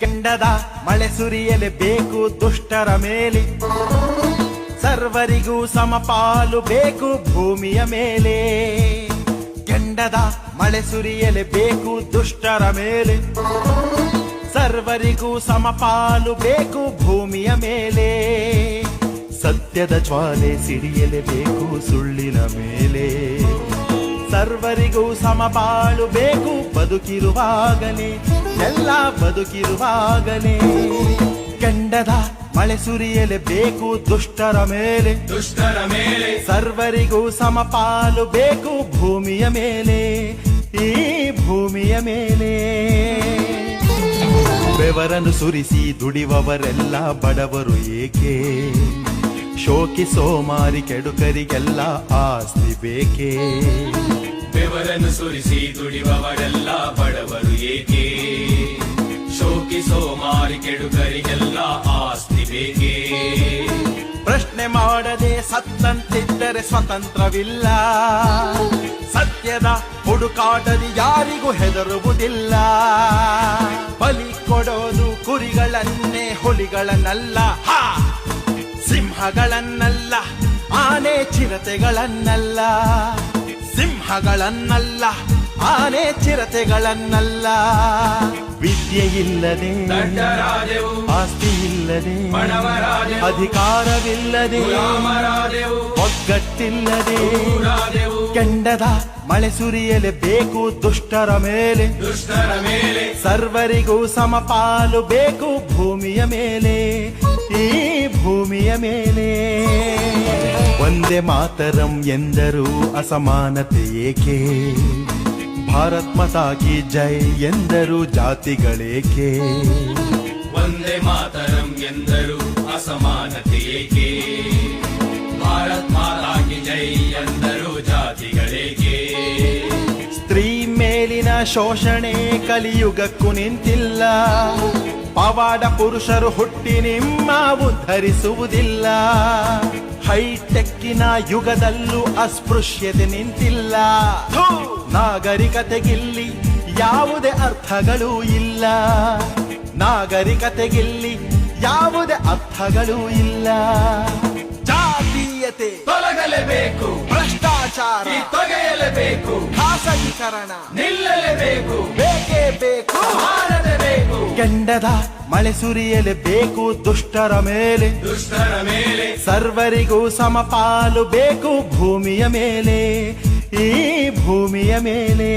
ಕೆಂಡದ ಮಳೆ ಸುರಿಯಲೇಬೇಕು ದುಷ್ಟರ ಮೇಲೆ, ಸರ್ವರಿಗೂ ಸಮಪಾಲು ಬೇಕು ಭೂಮಿಯ ಮೇಲೆ. ಕೆಂಡದ ಮಳೆ ಸುರಿಯಲೇಬೇಕು ದುಷ್ಟರ ಮೇಲೆ, ಸರ್ವರಿಗೂ ಸಮಪಾಲು ಬೇಕು ಭೂಮಿಯ ಮೇಲೆ. ಸತ್ಯದ ಜ್ವಾಲೆ ಸಿಡಿಯಲೇಬೇಕು ಸುಳ್ಳಿನ ಮೇಲೆ, ಸರ್ವರಿಗೂ ಸಮಪಾಲು ಬೇಕು ಬದುಕಿರುವಾಗಲೇ, ಎಲ್ಲ ಬದುಕಿರುವಾಗಲೇ. ಕೆಂಡದ ಮಳೆ ಸುರಿಯಲೇಬೇಕು ದುಷ್ಟರ ಮೇಲೆ, ಸರ್ವರಿಗೂ ಸಮಪಾಲು ಬೇಕು ಭೂಮಿಯ ಮೇಲೆ, ಈ ಭೂಮಿಯ ಮೇಲೆ. ಬೆವರನ್ನು ಸುರಿಸಿ ದುಡಿವವರೆಲ್ಲ ಬಡವರು ಏಕೆ, ಶೋಕಿ ಸೋಮಾರಿ ಕೆಡುಕರಿಗೆಲ್ಲ ಆಸ್ತಿ ಬೇಕೇ. ಬೆವರನ್ನು ಸುರಿಸಿ ದುಡಿವವರೆಲ್ಲ ಬಡವರು ಏಕೆ, ಶೋಕಿ ಸೋಮಾರಿ ಕೆಡುಕರಿಗೆಲ್ಲ ಆಸ್ತಿ ಬೇಕೇ. ಪ್ರಶ್ನೆ ಮಾಡದೆ ಸತ್ತಂತಿದ್ದರೆ ಸ್ವತಂತ್ರವಿಲ್ಲ, ಸತ್ಯದ ಹುಡುಕಾಟದಿ ಯಾರಿಗೂ ಹೆದರುವುದಿಲ್ಲ. ಬಲಿ ಕೊಡೋದು ಕುರಿಗಳನ್ನೇ ಹುಲಿಗಳನ್ನಲ್ಲ, ಸಿಂಹಗಳನ್ನಲ್ಲ, ಆನೆ ಚಿರತೆಗಳನ್ನಲ್ಲ. ಸಿಂಹಗಳನ್ನಲ್ಲ, ಆನೆ ಚಿರತೆಗಳನ್ನಲ್ಲ. ವಿದ್ಯೆ ಇಲ್ಲದೆ, ಆಸ್ತಿ ಇಲ್ಲದೆ, ಅಧಿಕಾರವಿಲ್ಲದೆ, ಒಗ್ಗಟ್ಟಿಲ್ಲದೆ, ಕೆಂಡದ ಮಳೆ ಸುರಿಯಲೇಬೇಕು ದುಷ್ಟರ ಮೇಲೆ, ಸರ್ವರಿಗೂ ಸಮಪಾಲು ಬೇಕು ಭೂಮಿಯ ಮೇಲೆ, ಈ ಭೂಮಿಯ ಮೇಲೆ. ಒಂದೇ ಮಾತರಂ ಎಂದರೂ ಅಸಮಾನತೆ ಏಕೆ, ಭಾರತ್ ಮಾತಾ ಕಿ ಜೈ ಎಂದರು ಜಾತಿಗಳೇಕೆ. ಒಂದೇ ಮಾತರಂ ಎಂದರು ಅಸಮಾನತೆ ಏಕೆ, ಭಾರತ್ ಮಾತಾ ಕಿ ಜೈ ಎಂದರು ಜಾತಿಗಳೇಕೆ. ಸ್ತ್ರೀ ಮೇಲಿನ ಶೋಷಣೆ ಕಲಿಯುಗಕ್ಕೂ ನಿಂತಿಲ್ಲ, ಪವಾಡ ಪುರುಷರು ಹುಟ್ಟಿ ನಿಮ್ಮ ಉದ್ಧರಿಸುವುದಿಲ್ಲ. ಹೈಟೆಕ್ಕಿನ ಯುಗದಲ್ಲೂ ಅಸ್ಪೃಶ್ಯತೆ ನಿಂತಿಲ್ಲ, ನಾಗರಿಕತೆಗಿಲ್ಲಿ ಯಾವುದೇ ಅರ್ಥಗಳೂ ಇಲ್ಲ. ನಾಗರಿಕತೆಗಿಲ್ಲಿ ಯಾವುದೇ ಅರ್ಥಗಳೂ ಇಲ್ಲ. ಜಾತೀಯತೆ ತೊಲಗಲೇಬೇಕು, ಭ್ರಷ್ಟಾಚಾರ ತೊಗೆಯಲೇಬೇಕು, ಖಾಸಗೀಕರಣ ನಿಲ್ಲಲೇಬೇಕು, ಬೇಕೇ ಬೇಕು, ಮಾಡಲೇಬೇಕು. ಕೆಂಡದ ಮಳೆ ಸುರಿಯಲೇಬೇಕು ದುಷ್ಟರ ಮೇಲೆ, ಸರ್ವರಿಗೂ ಸಮಪಾಲು ಬೇಕು ಭೂಮಿಯ ಮೇಲೆ, ಈ ಭೂಮಿಯ ಮೇಲೆ.